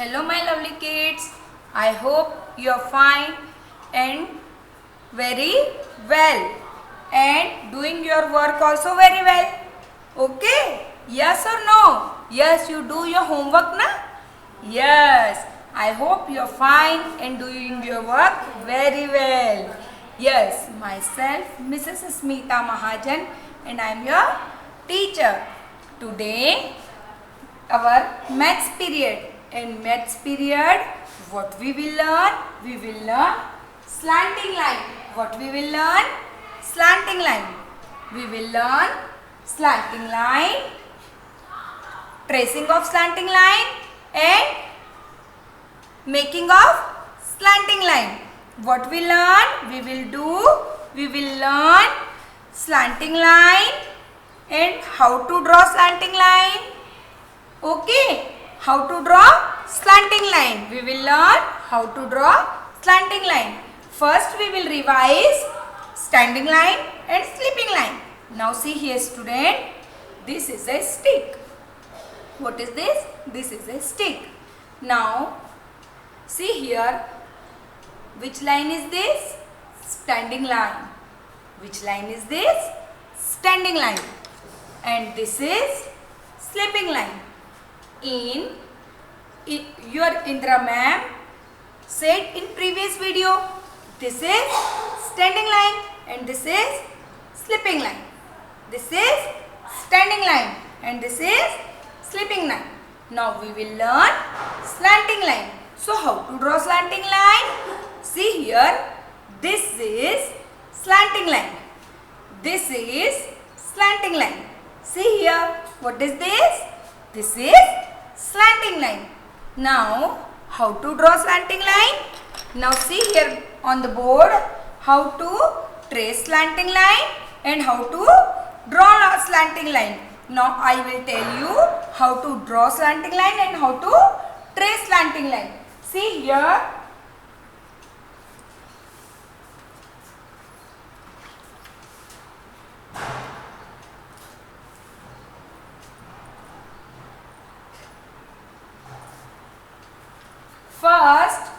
Hello my lovely kids. I hope you are fine and very well and doing your work also very well. Okay? Yes or no? Yes, you do your homework na? Yes. I hope you are fine and doing your work very well. Yes, myself Mrs. Smita Mahajan and I am your teacher. Today our maths period. In maths period, what we will learn? We will learn slanting line. What we will learn? Slanting line. We will learn slanting line, tracing of slanting line and making of slanting line. What we learn? We will learn slanting line and how to draw slanting line. Okay, how to draw slanting line. We will learn how to draw slanting line. First we will revise standing line and sleeping line. Now see here student, this is a stick. What is this? This is a stick. Now see here, which line is this? Standing line. Which line is this? Standing line. And this is sleeping line. In your Indra ma'am said in previous video, this is standing line and this is sleeping line. This is standing line and this is sleeping line. Now we will learn slanting line. So how to draw slanting line? See here, this is slanting line. This is slanting line. See here, what is this? This is slanting line. Now how to draw slanting line? Now see here on the board how to trace slanting line and how to draw a slanting line. Now I will tell you how to draw slanting line and how to trace slanting line. See here. First,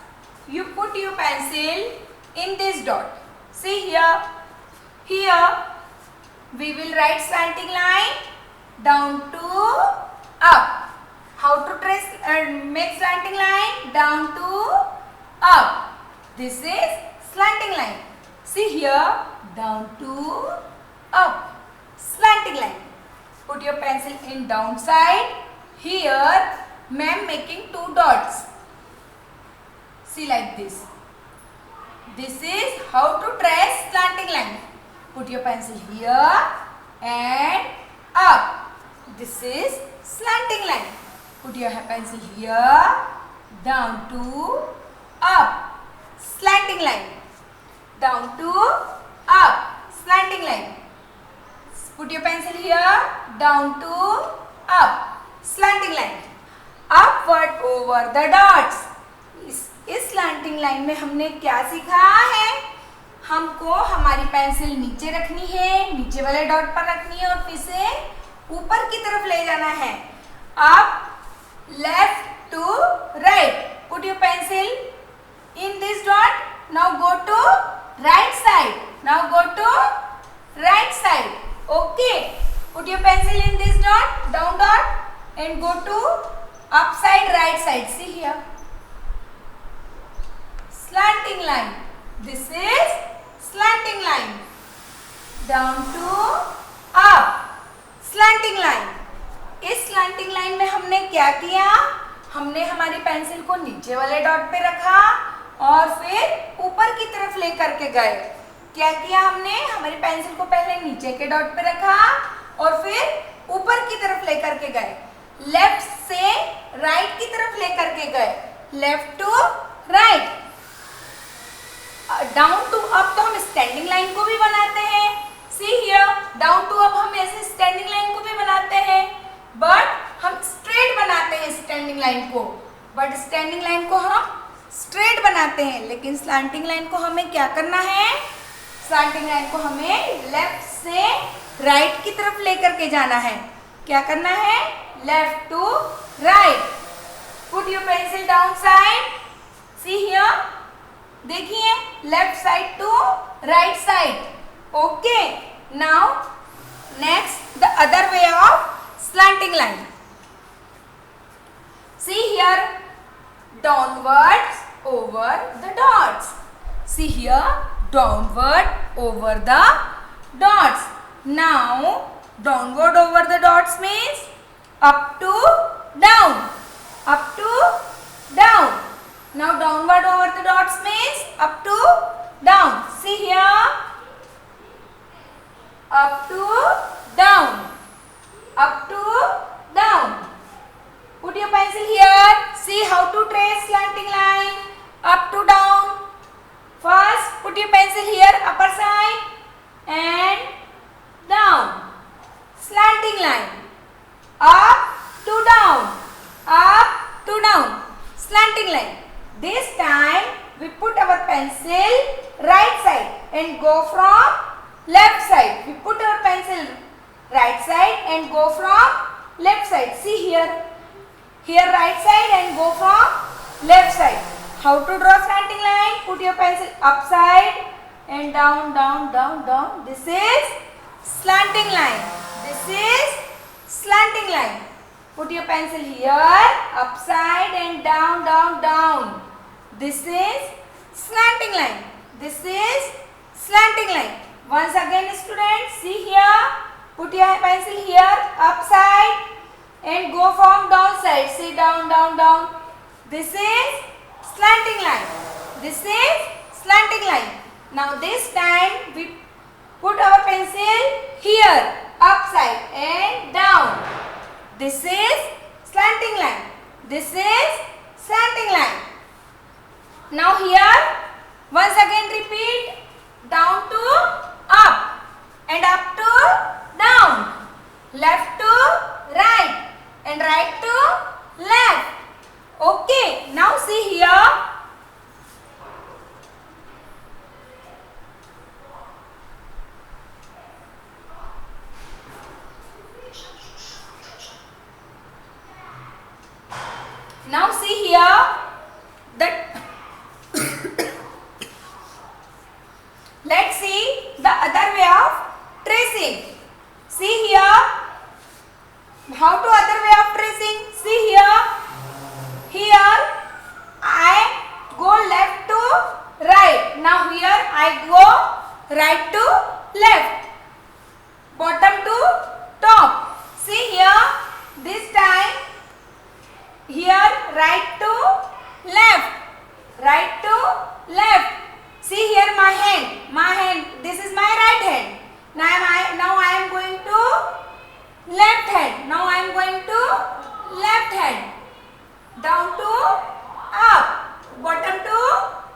you put your pencil in this dot. See here. Here, we will write slanting line down to up. How to trace and make slanting line? Down to up. This is slanting line. See here, down to up. Slanting line. Put your pencil in down side. Here, ma'am making two dots. See like this. This is how to trace slanting line. Put your pencil here and up. This is slanting line. Put your pencil here, down to up. Slanting line. Down to up. Slanting line. Put your pencil here, down to up. Slanting line. Upward over the dots. इस slanting line में हमने क्या सीखा है? हमको हमारी pencil नीचे रखनी है, नीचे वाले डॉट पर रखनी है और फिर से ऊपर की तरफ ले जाना है. Up, left to right. Put your pencil in this dot. Now go to right side. Now go to right side. Okay. Put your pencil in this dot, down dot and go to up side, right side. See here. Slanting line. This is slanting line. Down to up. Slanting line. इस slanting line में हमने क्या किया? हमने हमारी pencil को नीचे वाले डॉट पे रखा और फिर ऊपर की तरफ लेकर के गए. क्या किया हमने? हमारी पेंसिल को पहले नीचे के डॉट पे रखा और फिर ऊपर की तरफ लेकर के गए. लेफ्ट से राइट की तरफ लेकर के गए. Left to right. Down to up तो हम स्टैंडिंग लाइन को भी बनाते हैं. See here, down to up हम ऐसे स्टैंडिंग लाइन को भी बनाते हैं, बट हम स्ट्रेट बनाते हैं स्टैंडिंग लाइन को. बट स्टैंडिंग लाइन को हम स्ट्रेट बनाते हैं, लेकिन स्लैंटिंग लाइन को हमें क्या करना है? स्लैंटिंग लाइन को हमें लेफ्ट से राइट की तरफ लेकर के जाना है. क्या करना है? Left to right. Put your your pencil down side. See here. देखिए left side to right side. Okay. Now next the other way of slanting line. See here, downwards over the dots. See here, downward over the dots. Now downward over the dots means up to down, up to down. Now downward over the dots means up to down. See here, up to down, up to down. Put your pencil here. See how to trace slanting line, up to down. First put your pencil here, upper side and down. Slanting line, up to down, up to down. Slanting line. This time we put our pencil right side and go from left side. We put our pencil right side and go from left side. See here. Here right side and go from left side. How to draw slanting line? Put your pencil upside and down, down, down, down. This is slanting line. This is slanting line. Put your pencil here, upside and down, down, down. This is slanting line. This is slanting line. Once again students, see here. Put your pencil here, upside and go from down side. See down, down, down. This is slanting line. This is slanting line. Now this time we put our pencil here, upside and down. This is slanting line. This is slanting line. Now here, once again repeat, down to up and up to down, left to right and right to left. Okay, now see here. Now see here that let's see the other way of tracing. See here. How to other way of tracing? See here. Here I go left to right. Now here I go right to left. Bottom to top. See here. This time here right to left. Right to left. See here my hand. My hand. This is my right hand. Now I am going to left hand. Now I am going to left hand. Down to up. Bottom to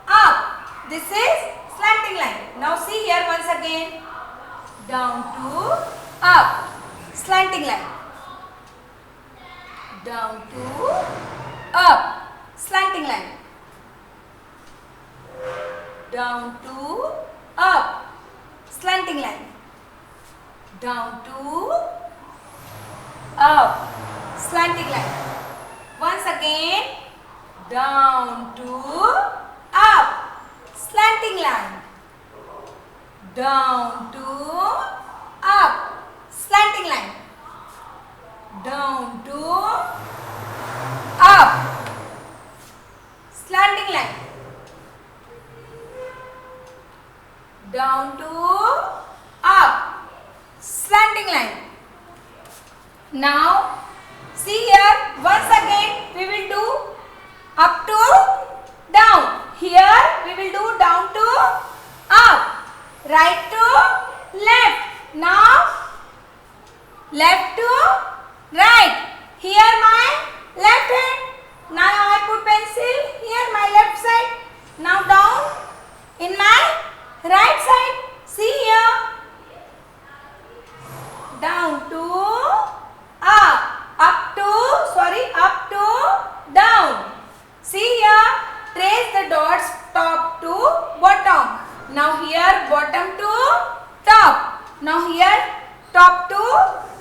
up. This is slanting line. Now see here once again. Down to up. Slanting line. Down to up. Slanting line. Down to up. Slanting line. Down to up. Slanting line. Once again, down to up. Slanting line. Down to up. Slanting line. Down to up. Slanting line. Down to up. Slanting line. Now see here, once again we will do up to down. Here we will do down to up. Right to left. Now left to right. Here my left hand. Now I put pencil here my left side. Now down in my right side. See here. Down to up. Up to down. See here, trace the dots top to bottom. Now here bottom to top. Now here top to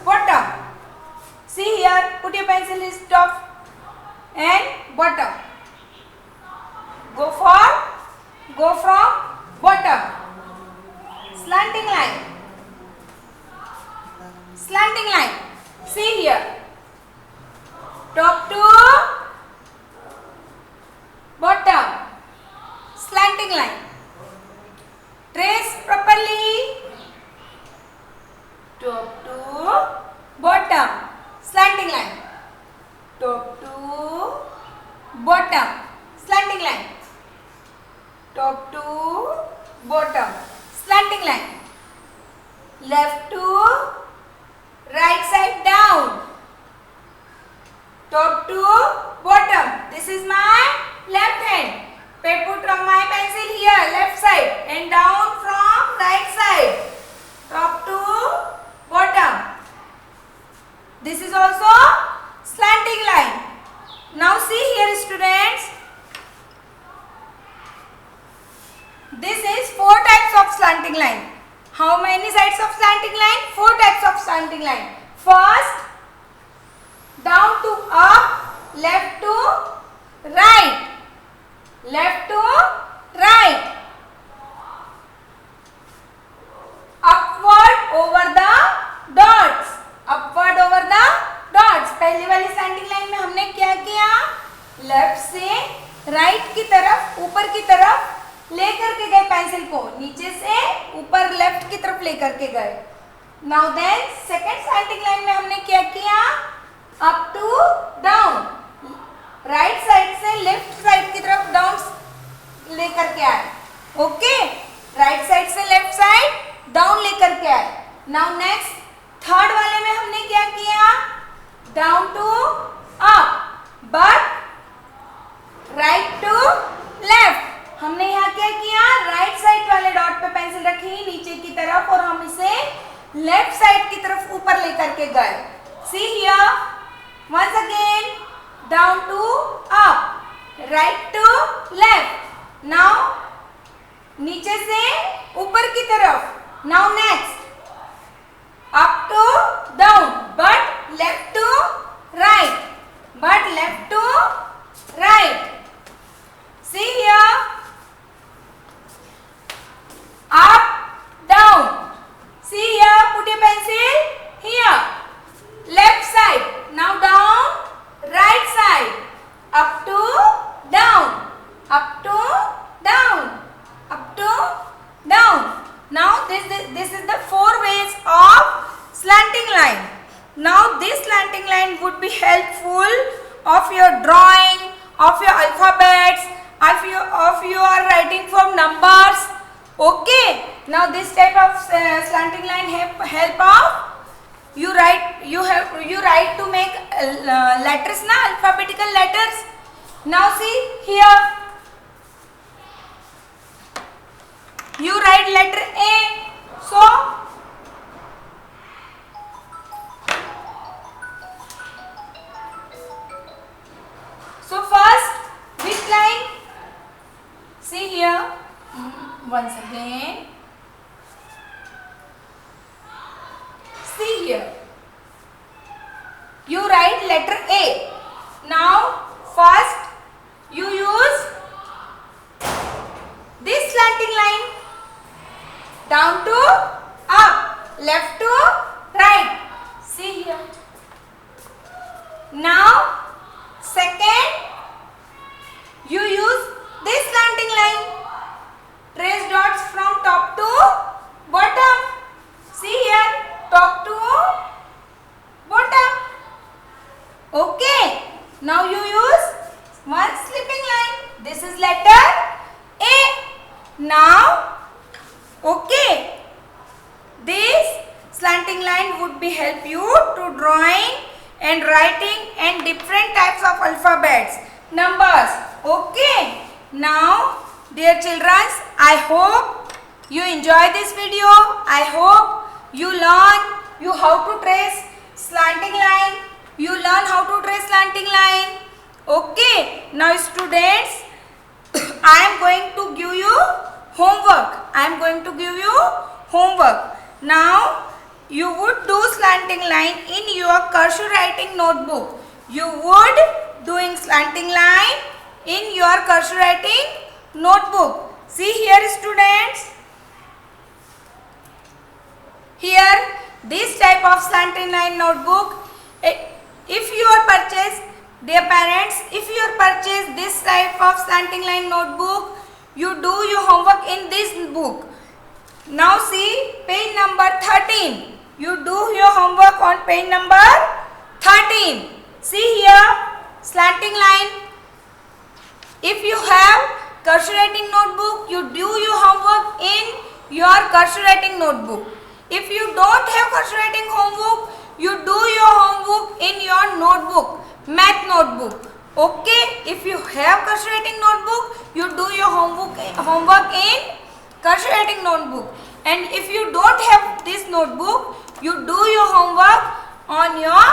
bottom. See here, put your pencil is top. bottom. Go from bottom. Slanting line. Slanting line. See here. Top to bottom. Slanting line. Trace properly. Top to bottom. Slanting line. Top to bottom. Slanting line. Top to bottom. Slanting line. Left to right side down. Top to bottom. This is my left hand. Put my pencil here, left side, and down from right side. Top to bottom. This is also slanting line. Now see here, students. This is 4 types of slanting line. How many sides of slanting line? 4 types of slanting line. First, down to up, left to right. Left to right. Upward over the dots. Upward over the dots. पहली वाली slanting line में हमने क्या किया? Left से right की तरफ, ऊपर की तरफ लेकर के गए पेंसिल को, नीचे से ऊपर लेफ्ट की तरफ लेकर के गए. Now then second slanting line में हमने क्या किया? Up to down. Right side से लेफ्ट साइड की तरफ डाउन लेकर के आए. ओके, राइट साइड से लेफ्ट साइड डाउन लेकर के आए. नाउ नेक्स्ट थर्ड वाले में हमने क्या किया? Down to up, but right to left. हमने यहाँ क्या किया? राइट साइड वाले डॉट पे पेंसिल रखी नीचे की तरफ और हम इसे लेफ्ट साइड की तरफ ऊपर लेकर के गए. See here, once again, down to up, right to left. Now नीचे से ऊपर की तरफ. Now next, up to down, but left to right, but left to right. See here, up, down. See here, put your pencil here. Left side. Now down, right side. Up to down. Up to down. Up to down. Now this is the 4 ways of slanting line. Now this slanting line would be helpful of your drawing, of your alphabets, of your writing from numbers. Okay. Now this type of slanting line help of you write to make letters na, alphabetical letters. Now see here, you write letter A. So first which line? See here, once again. See here, you write letter A. Now first you use this slanting line, down to up, left to right. See here. Now second, you use this slanting line, trace dots from top to bottom. See here, top to bottom. Okay, now you use one slipping line. This is letter A. Now, okay, this slanting line would be help you to drawing and writing and different types of alphabets, numbers. Okay, now dear children, I hope you enjoy this video. I hope you learn how to trace slanting line. You learn how to trace slanting line. Okay, now students, I am going to give you homework. I am going to give you homework. Now you would do slanting line in your cursive writing notebook. You would doing slanting line in your cursive writing notebook. See here students. Here this type of slanting line notebook, if you are purchased, dear parents, if you are purchased this type of slanting line notebook, you do your homework in this book. Now see page number 13. You do your homework on page number 13. See here slanting line. If you have cursive writing notebook, you do your homework in your cursive writing notebook. If you don't have cursive writing homework, you do your homework in your notebook, math notebook. Okay? If you have cursive writing notebook, you do your homework in cursive writing notebook. And if you don't have this notebook, you do your homework on your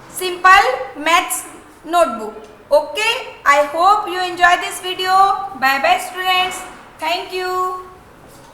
simple maths notebook. Okay? I hope you enjoy this video. Bye bye students. Thank you.